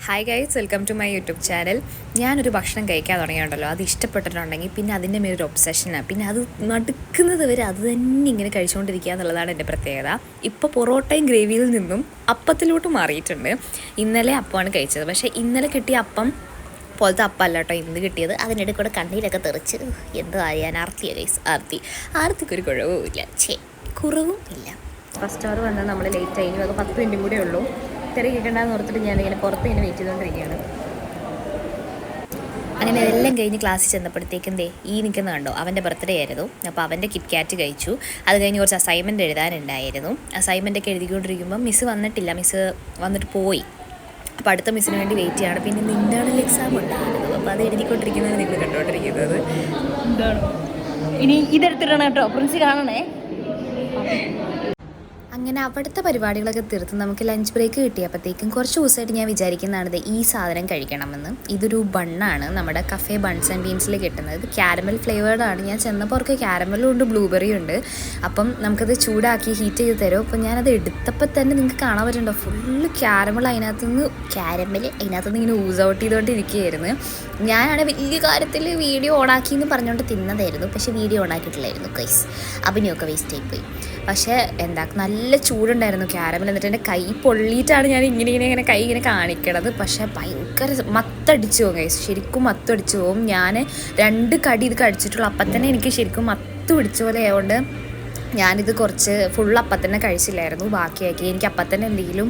Hi guys, welcome to my YouTube channel. ഞാനൊരു ഭക്ഷണം കഴിക്കാൻ തുടങ്ങിയിട്ടുണ്ടല്ലോ, അത് ഇഷ്ടപ്പെട്ടിട്ടുണ്ടെങ്കിൽ പിന്നെ അതിൻ്റെ മേലൊരു ഒബ്സഷനാണ്. പിന്നെ അത് നടക്കുന്നത് വരെ അത് തന്നെ ഇങ്ങനെ കഴിച്ചുകൊണ്ടിരിക്കുക എന്നുള്ളതാണ് എൻ്റെ പ്രത്യേകത. ഇപ്പോൾ പൊറോട്ടയും ഗ്രേവിയിൽ നിന്നും അപ്പത്തിലോട്ട് മാറിയിട്ടുണ്ട്. ഇന്നലെ അപ്പമാണ് കഴിച്ചത്. പക്ഷേ ഇന്നലെ കിട്ടിയ അപ്പം പോലത്തെ അപ്പമല്ല കേട്ടോ ഇന്ന് കിട്ടിയത്. അതിനിടെ കൂടെ കണ്ണിലൊക്കെ തെറിച്ച് എന്തോ അറിയാൻ ആർത്തിയാണ് ഗൈസ്. ആർത്തിക്കൊരു കുഴവുമില്ല, കുറവും ഇല്ല. ഫസ്റ്റ് അവർ വന്നാൽ നമ്മൾ ലേറ്റ് ആയി. അത് 10 മിനിറ്റും കൂടെ ഉള്ളൂ. തിരക്ക് കേൾക്കണ്ടെന്ന് ഓർത്തിട്ട് ഞാനിങ്ങനെ പുറത്ത് ഇങ്ങനെ വെയിറ്റ് ചെയ്തുകൊണ്ടിരിക്കുകയാണ്. അങ്ങനെ എല്ലാം കഴിഞ്ഞ് ക്ലാസ്സിൽ ചെന്നപ്പോഴത്തേക്കും ഈ നിൽക്കുന്ന കണ്ടോ, അവൻ്റെ ബർത്ത്ഡേ ആയിരുന്നു. അപ്പോൾ അവൻ്റെ കിറ്റ്കാറ്റ് കഴിച്ചു. അത് കഴിഞ്ഞ് കുറച്ച് അസൈൻമെൻറ്റ് എഴുതാനുണ്ടായിരുന്നു. അസൈൻമെൻറ്റൊക്കെ എഴുതിക്കൊണ്ടിരിക്കുമ്പോൾ മിസ്സ് വന്നിട്ടില്ല. മിസ്സ് വന്നിട്ട് പോയി. അപ്പോൾ അടുത്ത മിസ്സിന് വേണ്ടി വെയിറ്റ് ചെയ്യാണ്. പിന്നെ ഇന്ന് ഇൻ്റേണൽ എക്സാം ഉണ്ടായിരുന്നു. അപ്പോൾ അത് എഴുതിക്കൊണ്ടിരിക്കുന്നതാണ് നിങ്ങൾ കണ്ടുകൊണ്ടിരിക്കുന്നത്. എന്താണ് ഇനി ഇതെടുത്തിടണം കേട്ടോ, പ്രിൻസി കാണണേ. അങ്ങനെ അവിടുത്തെ പരിപാടികളൊക്കെ തീർത്ത് നമുക്ക് ലഞ്ച് ബ്രേക്ക് കിട്ടിയപ്പോഴത്തേക്കും കുറച്ച് ദിവസമായിട്ട് ഞാൻ വിചാരിക്കുന്നതാണ് ഈ സാധനം കഴിക്കണമെന്ന്. ഇതൊരു ബണ്ണാണ്, നമ്മുടെ കഫേ ബൺസ് ആൻഡ് ബീൻസിൽ കിട്ടുന്നത്. ഇത് ക്യാരമൽ ഫ്ലേവേർഡാണ്. ഞാൻ ചെന്നപ്പോൾ അവർക്ക് ക്യാരമലും ഉണ്ട്, ബ്ലൂബെറിയും ഉണ്ട്. അപ്പം നമുക്കത് ചൂടാക്കി ഹീറ്റ് ചെയ്ത് തരും. അപ്പോൾ ഞാനത് എടുത്തപ്പോൾ തന്നെ നിങ്ങൾക്ക് കാണാൻ പറ്റുന്നുണ്ടോ, ഫുള്ള് ക്യാരമൽ അതിനകത്തുനിന്ന് ഇങ്ങനെ ഊസ് ഔട്ട് ചെയ്തുകൊണ്ടിരിക്കുകയായിരുന്നു. ഞാനാണ് വലിയ കാര്യത്തിൽ വീഡിയോ ഓണാക്കിയെന്ന് പറഞ്ഞുകൊണ്ട് തിന്നതായിരുന്നു. പക്ഷേ വീഡിയോ ഓണാക്കിയിട്ടില്ലായിരുന്നു ഗൈസ്. അഭിനയമൊക്കെ വേസ്റ്റ് ആയിപ്പോയി. പക്ഷേ നല്ല ചൂടുണ്ടായിരുന്നു ക്യാരമൽ. എന്നിട്ട് എൻ്റെ കൈ പൊള്ളിയിട്ടാണ് ഞാൻ ഇങ്ങനെ കൈ ഇങ്ങനെ കാണിക്കണത്. പക്ഷേ ഭയങ്കര മത്തടിച്ചു പോകും ഗൈസ്, ശരിക്കും മത്തടിച്ചു പോകും. ഞാൻ 2 കടി ഇത് കടിച്ചിട്ടുള്ളൂ. അപ്പം തന്നെ എനിക്ക് ശരിക്കും മത്ത് പിടിച്ച പോലെ ആയതുകൊണ്ട് ഞാനിത് കുറച്ച് ഫുൾ അപ്പം തന്നെ കഴിച്ചില്ലായിരുന്നു, ബാക്കിയാക്കി. എനിക്ക് അപ്പം തന്നെ എന്തെങ്കിലും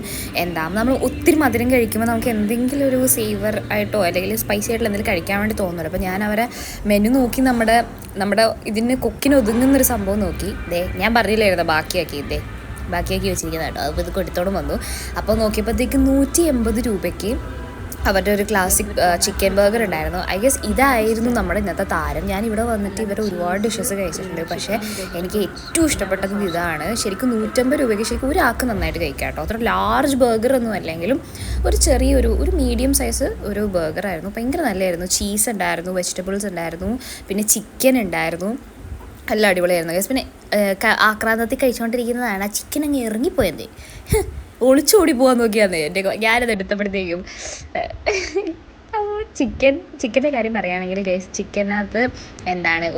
നമ്മൾ ഒത്തിരി മധുരം കഴിക്കുമ്പോൾ നമുക്ക് എന്തെങ്കിലും ഒരു സേവർ ആയിട്ടോ അല്ലെങ്കിൽ സ്പൈസി ആയിട്ടുള്ള എന്തെങ്കിലും കഴിക്കാൻ വേണ്ടി തോന്നുമല്ലോ. അപ്പോൾ ഞാൻ അവരെ മെനു നോക്കി നമ്മുടെ ഇതിന് കൊക്കിന് ഒതുങ്ങുന്നൊരു സംഭവം നോക്കി. ഞാൻ പറഞ്ഞില്ലായിരുന്നു ബാക്കിയാക്കി വെച്ചിരിക്കുന്നത് കേട്ടോ. അപ്പോൾ ഇത് കൊടുത്തോടും വന്നു. അപ്പോൾ നോക്കിയപ്പോഴത്തേക്ക് 180 രൂപയ്ക്ക് അവരുടെ ഒരു ക്ലാസിക് ചിക്കൻ ബർഗർ ഉണ്ടായിരുന്നു. ഐ ഗസ് ഇതായിരുന്നു നമ്മുടെ ഇന്നത്തെ താരം. ഞാൻ ഇവിടെ വന്നിട്ട് ഇവരെ ഒരുപാട് ഡിഷസ് കഴിച്ചിട്ടുണ്ട്. പക്ഷേ എനിക്ക് ഏറ്റവും ഇഷ്ടപ്പെട്ടത് ഇതാണ്. ശരിക്കും 150 രൂപയ്ക്ക് ശരിക്കും ഒരാൾക്ക് നന്നായിട്ട് കഴിക്കാം കേട്ടോ. അത്ര ലാർജ് ബർഗർ ഒന്നും അല്ലെങ്കിലും ഒരു ചെറിയൊരു മീഡിയം സൈസ് ഒരു ബർഗറായിരുന്നു. ഭയങ്കര നല്ലതായിരുന്നു. ചീസ് ഉണ്ടായിരുന്നു, വെജിറ്റബിൾസ് ഉണ്ടായിരുന്നു, പിന്നെ ചിക്കൻ ഉണ്ടായിരുന്നു. എല്ലാം അടിപൊളിയായിരുന്നു ഗൈസ്. പിന്നെ ആക്രാന്തത്തിൽ കഴിച്ചുകൊണ്ടിരിക്കുന്നതാണ് ആ ചിക്കൻ അങ്ങ് ഇറങ്ങിപ്പോയത്. ഒളിച്ചോടി പോകാൻ നോക്കിയാന്ന് ഞാനത് എടുത്തപ്പോഴത്തേക്കും. ചിക്കൻ്റെ കാര്യം പറയുകയാണെങ്കിൽ ഗൈസ്, ചിക്കനകത്ത്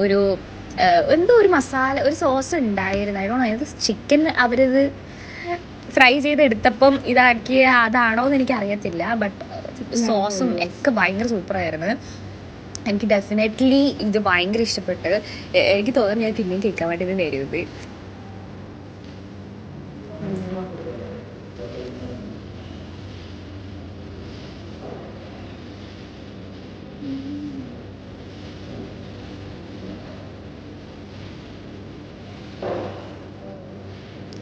ഒരു എന്തോ ഒരു മസാല, ഒരു സോസ് ഉണ്ടായിരുന്നു. അത് ചിക്കൻ അവരിത് ഫ്രൈ ചെയ്തെടുത്തപ്പം ഇതാക്കിയ അതാണോ എന്ന് എനിക്കറിയത്തില്ല. ബട്ട് സോസും ഒക്കെ ഭയങ്കര സൂപ്പറായിരുന്നു. എനിക്ക് ഡെഫിനറ്റ്ലി ഇത് ഭയങ്കര ഇഷ്ടപ്പെട്ട്. എനിക്ക് തോന്നുന്നു ഞാൻ പിന്നെയും കേൾക്കാൻ വേണ്ടി ഇത് നേരിയത്.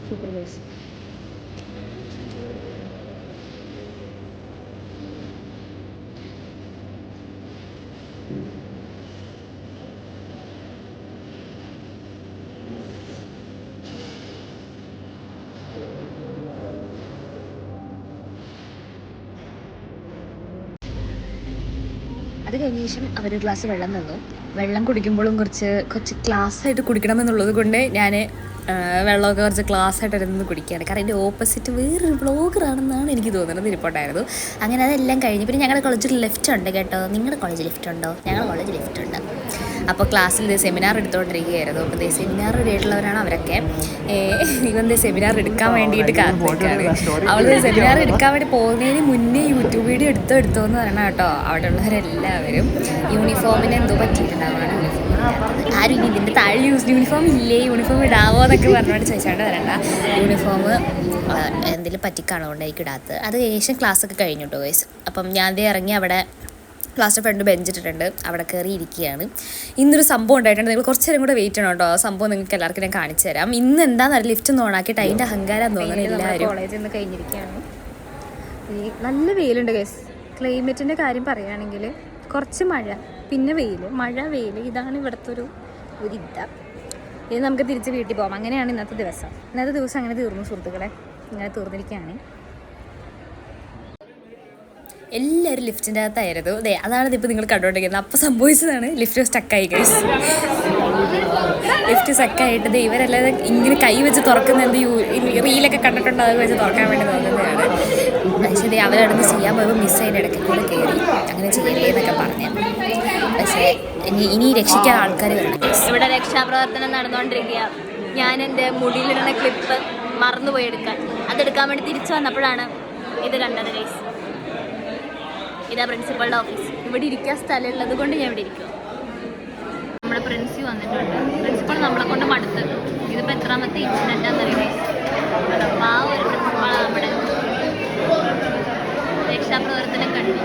Super guys. അത് കഴിഞ്ഞ ശേഷം അവരൊരു ഗ്ലാസ് വെള്ളം തന്നു. വെള്ളം കുടിക്കുമ്പോഴും കുറച്ച് ക്ലാസ്സായിട്ട് കുടിക്കണമെന്നുള്ളത് കൊണ്ട് ഞാൻ വെള്ളമൊക്കെ കുറച്ച് ക്ലാസ്സായിട്ട് ഇരുന്ന് കുടിക്കുകയാണ്. കാരണം എൻ്റെ ഓപ്പോസിറ്റ് വേറൊരു വ്ളോഗറാണെന്നാണ് എനിക്ക് തോന്നുന്നത്. ഇരിപ്പുണ്ടായിരുന്നു. അങ്ങനെ അതെല്ലാം കഴിഞ്ഞ് പിന്നെ ഞങ്ങളുടെ കോളേജിൽ ലിഫ്റ്റ് ഉണ്ട് കേട്ടോ. നിങ്ങളുടെ കോളേജിൽ ലിഫ്റ്റ് ഉണ്ടോ? ഞങ്ങളുടെ കോളേജിൽ ലിഫ്റ്റ് ഉണ്ട്. അപ്പോൾ ക്ലാസ്സിൽ സെമിനാർ എടുത്തുകൊണ്ടിരിക്കുകയായിരുന്നു. അപ്പോൾ സെമിനാർ റെഡിയായിട്ടുള്ളവരാണ് അവരൊക്കെ. ഇവൻ സെമിനാർ എടുക്കാൻ വേണ്ടിയിട്ട് കാത്തിരിക്കുകയാണ്. അവൾ സെമിനാർ എടുക്കാൻ വേണ്ടി പോകുന്നതിന് മുന്നേ യൂട്യൂബ് വീഡിയോ എടുത്തോ എന്ന് പറയണം കേട്ടോ. അവിടെ ഉള്ളവരെല്ലാവരും യൂണിഫോമിന് എന്തോ പറ്റിയിട്ടുണ്ടാവുകയാണ്. ആരും ഇനി ഇതിൻ്റെ താഴെ യൂണിഫോം ഇല്ലേ, യൂണിഫോം ഇടാവോ എന്നൊക്കെ പറഞ്ഞുകൊണ്ട് ചോദിച്ചാണ്ട് വരണ്ട. യൂണിഫോം എന്തെങ്കിലും പറ്റിക്കാണോ കൊണ്ടായിരിക്കും ഇടാത്തത്. അത് ശേഷം ക്ലാസ്സൊക്കെ കഴിഞ്ഞു കേട്ടോ ഗൈസ്. അപ്പം ഞാൻ ഇറങ്ങി അവിടെ ക്ലാസ്സിൻ്റെ ഫ്രണ്ട് ബെഞ്ചിട്ടിട്ടുണ്ട്, അവിടെ കയറി ഇരിക്കുകയാണ്. ഇന്നൊരു സംഭവം ഉണ്ടായിട്ടുണ്ട്. നിങ്ങൾ കുറച്ച് നേരം കൂടെ വെയിറ്റ് ചെയ്യണം കേട്ടോ. ആ സംഭവം നിങ്ങൾക്ക് എല്ലാവർക്കും ഞാൻ കാണിച്ചു തരാം. ഇന്ന് എന്താണെന്നറിയില്ല, ലിഫ്റ്റ് ഒന്ന് ഓണാക്കിയിട്ട് അതിൻ്റെ അഹങ്കാരം തോന്നുന്നു എല്ലാവരും. കോളേജിൽ നിന്ന് കഴിഞ്ഞിരിക്കുകയാണ്. നല്ല വെയിലുണ്ട് ഗൈസ്. ക്ലൈമറ്റിൻ്റെ കാര്യം പറയുകയാണെങ്കിൽ കുറച്ച് മഴ, പിന്നെ മഴ വെയിൽ, ഇതാണ് ഇവിടുത്തെ ഒരു ഇത് നമുക്ക് തിരിച്ച് വീട്ടിൽ പോകാം. അങ്ങനെയാണ് ഇന്നത്തെ ദിവസം അങ്ങനെ തീർന്നു സുഹൃത്തുക്കളെ. ഇങ്ങനെ തീർന്നിരിക്കുകയാണ്. എല്ലാവരും ലിഫ്റ്റിൻ്റെ അകത്തായിരുന്നു. അതാണ് ഇപ്പോൾ നിങ്ങൾ കണ്ടുകൊണ്ടിരിക്കുന്നത്. അപ്പോൾ സംഭവിച്ചതാണ്, ലിഫ്റ്റ് സ്റ്റക്കായി ഗൈസ്. ലിഫ്റ്റ് സെക്കായിട്ട് ഇവരല്ലാതെ ഇങ്ങനെ കൈ വെച്ച് തുറക്കുന്നത് റീലൊക്കെ കണ്ടിട്ടുണ്ടോ അത് വെച്ച് തുറക്കാൻ വേണ്ടി തോന്നുന്നതാണ്. പക്ഷേ അവരവിടുന്ന് ചെയ്യാൻ പോയപ്പോൾ മിസ് അതിൻ്റെ ഇടയ്ക്ക് കൂടെ കയറി അങ്ങനെ ചെയ്യല്ലേ എന്നൊക്കെ പറഞ്ഞു. പക്ഷേ ഇനി രക്ഷിക്കാൻ ആൾക്കാർ വരണം. ഇവിടെ രക്ഷാപ്രവർത്തനം നടന്നുകൊണ്ടിരിക്കുക. ഞാൻ എൻ്റെ മുടിയിലിടുന്ന ക്ലിപ്പ് മറന്നുപോയി എടുക്കാൻ. അതെടുക്കാൻ വേണ്ടി തിരിച്ചു വന്നപ്പോഴാണ് ഇത് കണ്ടത് ഗൈസ്. ഇതാ പ്രിൻസിപ്പളുടെ ഓഫീസ്. ഇവിടെ ഇരിക്കാൻ സ്ഥലമുള്ളത് കൊണ്ട് ഞാൻ ഇവിടെ ഇരിക്കും. നമ്മുടെ പ്രിൻസി വന്നിട്ടുണ്ട്. പ്രിൻസിപ്പൾ നമ്മളെ കൊണ്ട് മടുത്ത്. ഇതിപ്പോൾ എത്രാമത്തെ ഇൻസിഡൻ്റാണെന്നറിയാം. അപ്പോൾ ആ ഒരു പ്രിൻസിപ്പളാണ് നമ്മുടെ രക്ഷാപ്രവർത്തനം കഴിഞ്ഞു.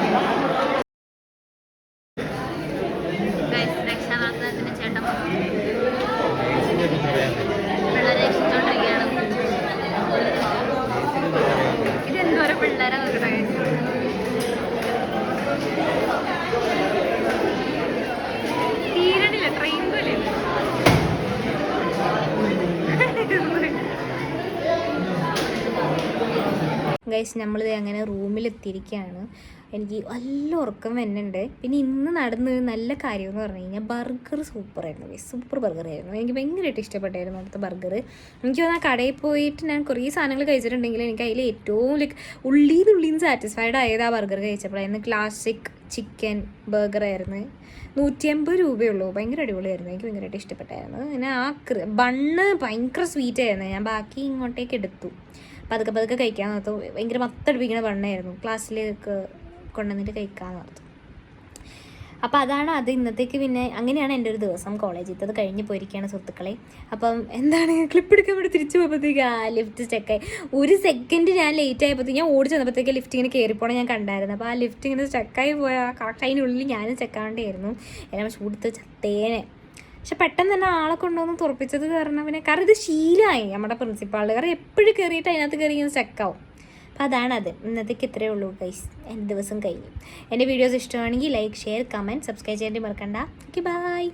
രക്ഷാപ്രവർത്തനത്തിന് ചേട്ടൻ പിള്ളേരെ രക്ഷിച്ചോണ്ടിരിക്കുകയാണ്. ഇതെന്തോരം പിള്ളേരെ നോക്കട്ടെ. തീരണില്ല, ട്രെയിൻ പോലെ. ഗൈസ് നമ്മളിത് അങ്ങനെ റൂമിലെത്തിയിരിക്കുകയാണ്. എനിക്ക് നല്ല ഉറക്കം വരുന്നുണ്ട്. പിന്നെ ഇന്ന് നടന്നൊരു നല്ല കാര്യം എന്ന് പറഞ്ഞു കഴിഞ്ഞാൽ ബർഗർ സൂപ്പറായിരുന്നു ഗൈസ്. സൂപ്പർ ബർഗറായിരുന്നു. എനിക്ക് ഭയങ്കരമായിട്ട് ഇഷ്ടപ്പെട്ടായിരുന്നു അവിടുത്തെ ബർഗർ. എനിക്ക് തോന്നുന്നു ആ കടയിൽ പോയിട്ട് ഞാൻ കുറേ സാധനങ്ങൾ കഴിച്ചിട്ടുണ്ടെങ്കിൽ എനിക്ക് അതിൽ ഏറ്റവും ഉള്ളീന്ന് സാറ്റിസ്ഫൈഡ് ആയത് ആ ബർഗർ കഴിച്ചപ്പോഴായിരുന്നു. ക്ലാസിക് ചിക്കൻ ബർഗറായിരുന്നു. 150 രൂപയുള്ളൂ. ഭയങ്കര അടിപൊളിയായിരുന്നു. എനിക്ക് ഭയങ്കരമായിട്ട് ഇഷ്ടപ്പെട്ടായിരുന്നു. പിന്നെ ആ ബണ്ണ് ഭയങ്കര സ്വീറ്റ് ആയിരുന്നു. ഞാൻ ബാക്കി ഇങ്ങോട്ടേക്ക് എടുത്തു. പതുക്കെ കഴിക്കാൻ ഓർത്തു. ഭയങ്കര മത്തടിപ്പിക്കുന്ന ബണ്ണായിരുന്നു. ക്ലാസ്സിലേക്ക് കൊണ്ടുവന്നിട്ട് കഴിക്കാമെന്ന് ഓർത്തു. അപ്പോൾ അതാണ് അത് ഇന്നത്തേക്ക്. പിന്നെ അങ്ങനെയാണ് എൻ്റെ ഒരു ദിവസം കോളേജിൽ. അത് കഴിഞ്ഞ് പോയിരിക്കുകയാണ് സുഹൃത്തുക്കളെ. അപ്പം എന്താണ് ക്ലിപ്പ് എടുക്കാൻ വേണ്ടി തിരിച്ചു പോയപ്പോഴത്തേക്ക് ലിഫ്റ്റ് സ്റ്റക്കായി. ഒരു സെക്കൻഡ് ഞാൻ ലേറ്റ് ആയപ്പോഴത്തേക്ക് ഞാൻ ഓടി ചെന്നപ്പോഴത്തേക്ക് ലിഫ്റ്റ് ഇങ്ങനെ കയറിപ്പോണം ഞാൻ കണ്ടായിരുന്നു. അപ്പോൾ ആ ലിഫ്റ്റ് ഇങ്ങനെ സ്റ്റക്കായി പോയാൽ കറക്റ്റ് അതിനുള്ളിൽ ഞാനും ചെക്കാണ്ടായിരുന്നു. എന്നെ ചൂടുത്ത് ചത്തേനെ. പക്ഷെ പെട്ടെന്ന് തന്നെ ആളെ കൊണ്ടുവന്ന് തുറപ്പിച്ചത് കാരണം ഇത് ശീലമായി നമ്മുടെ പ്രിൻസിപ്പാളിൽ. കാരണം എപ്പോഴും കയറിയിട്ട് അതിനകത്ത് കയറി ഇങ്ങനെ ചെക്കാവും. അപ്പോൾ അതാണത്. ഇന്നത്തേക്ക് ഇത്രയേ ഉള്ളൂ ഗൈസ്. എൻ്റെ ദിവസം കഴിഞ്ഞു. എൻ്റെ വീഡിയോസ് ഇഷ്ടമാണെങ്കിൽ ലൈക്ക്, ഷെയർ, കമൻറ്റ്, സബ്സ്ക്രൈബ് ചെയ്യാൻ മറക്കണ്ട. Okay, by.